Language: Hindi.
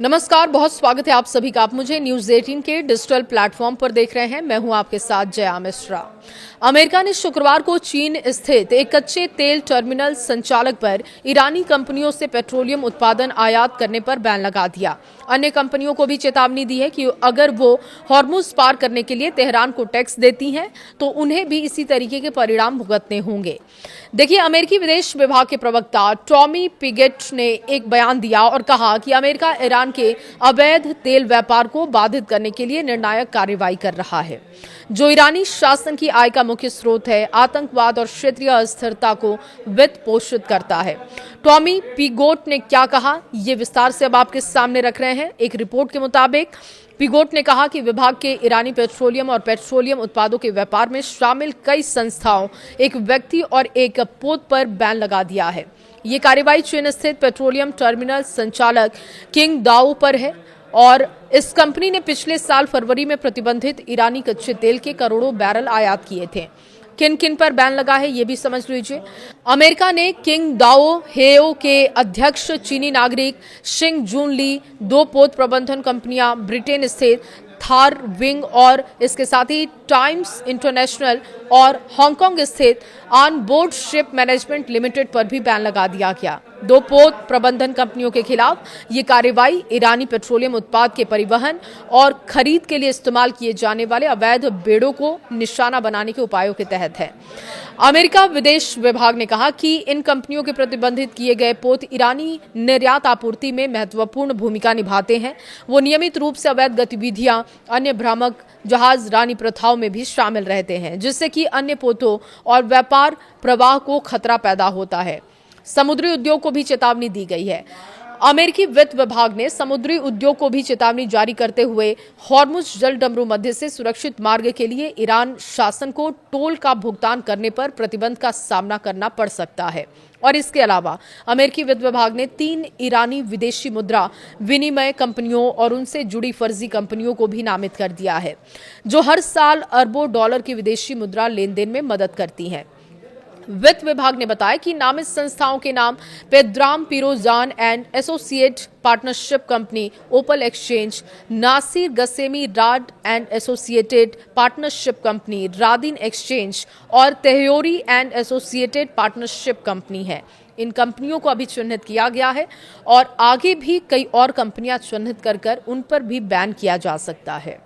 नमस्कार, बहुत स्वागत है आप सभी का। आप मुझे न्यूज 18 के डिजिटल प्लेटफॉर्म पर देख रहे हैं। मैं हूं आपके साथ जया मिश्रा। अमेरिका ने शुक्रवार को चीन स्थित एक कच्चे तेल टर्मिनल संचालक पर ईरानी कंपनियों से पेट्रोलियम उत्पादन आयात करने पर बैन लगा दिया। अन्य कंपनियों को भी चेतावनी दी है कि अगर वो हॉर्मुज पार करने के लिए तेहरान को टैक्स देती हैं तो उन्हें भी इसी तरीके के परिणाम भुगतने होंगे। देखिए, अमेरिकी विदेश विभाग के प्रवक्ता टॉमी पिगेट ने एक बयान दिया और कहा कि अमेरिका ईरान के अवैध तेल व्यापार को बाधित करने के लिए निर्णायक कार्रवाई कर रहा है, जो ईरानी शासन की आय का मुख्य स्रोत है, आतंकवाद और क्षेत्रीय अस्थिरता को वित्त पोषित करता है। टॉमी पिगोट ने क्या कहा, ये विस्तार से अब आपके सामने रख रहे हैं। एक रिपोर्ट के मुताबिक पिगोट ने कहा कि विभाग के ईरानी पेट्रोलियम और पेट्रोलियम उत्पादों के व्यापार में शामिल कई संस्थाओं, एक व्यक्ति और एक पोत पर बैन लगा दिया है। ये कार्रवाई चीन स्थित पेट्रोलियम टर्मिनल संचालक किंग दाओ पर है और इस कंपनी ने पिछले साल फरवरी में प्रतिबंधित ईरानी कच्चे तेल के करोड़ों बैरल आयात किए थे। किन किन पर बैन लगा है ये भी समझ लीजिए। अमेरिका ने किंग दाओ हेओ के अध्यक्ष चीनी नागरिक शिंग जून ली, 2 पोत प्रबंधन कंपनियां ब्रिटेन स्थित थार विंग और इसके साथ ही टाइम्स इंटरनेशनल और हांगकांग स्थित on board ship management limited पर भी बैन लगा दिया गया। 2 पोत प्रबंधन कंपनियों के खिलाफ ये कार्रवाई ईरानी पेट्रोलियम उत्पाद के परिवहन और खरीद के लिए इस्तेमाल किए जाने वाले अवैध बेड़ों को निशाना बनाने के उपायों के तहत है। अमेरिका विदेश विभाग ने कहा कि इन कंपनियों के प्रतिबंधित किए गए पोत ईरानी निर्यात आपूर्ति में महत्वपूर्ण भूमिका निभाते हैं। वो नियमित रूप से अवैध गतिविधियां, अन्य भ्रामक जहाज रानी प्रथाओं में भी शामिल रहते हैं, जिससे कि अन्य पोतों और व्यापार प्रवाह को खतरा पैदा होता है। समुद्री उद्योग को भी चेतावनी दी गई है। अमेरिकी वित्त विभाग ने समुद्री उद्योग को भी चेतावनी जारी करते हुए हॉर्मुज जल डमरू मध्य से सुरक्षित मार्ग के लिए ईरान शासन को टोल का भुगतान करने पर प्रतिबंध का सामना करना पड़ सकता है। और इसके अलावा अमेरिकी वित्त विभाग ने 3 ईरानी विदेशी मुद्रा विनिमय कंपनियों और उनसे जुड़ी फर्जी कंपनियों को भी नामित कर दिया है, जो हर साल अरबों डॉलर की विदेशी मुद्रा लेन देन में मदद करती हैं। वित्त विभाग ने बताया कि नामित संस्थाओं के नाम Pedram Pirouzan and associate partnership company, Opal Exchange, Nasir Ghasemi Rad and associated partnership company, Radin Exchange और Tahouri and associated partnership company है। इन कंपनियों को अभी चिन्हित किया गया है और आगे भी कई और कंपनियां चिन्हित कर उन पर भी बैन किया जा सकता है।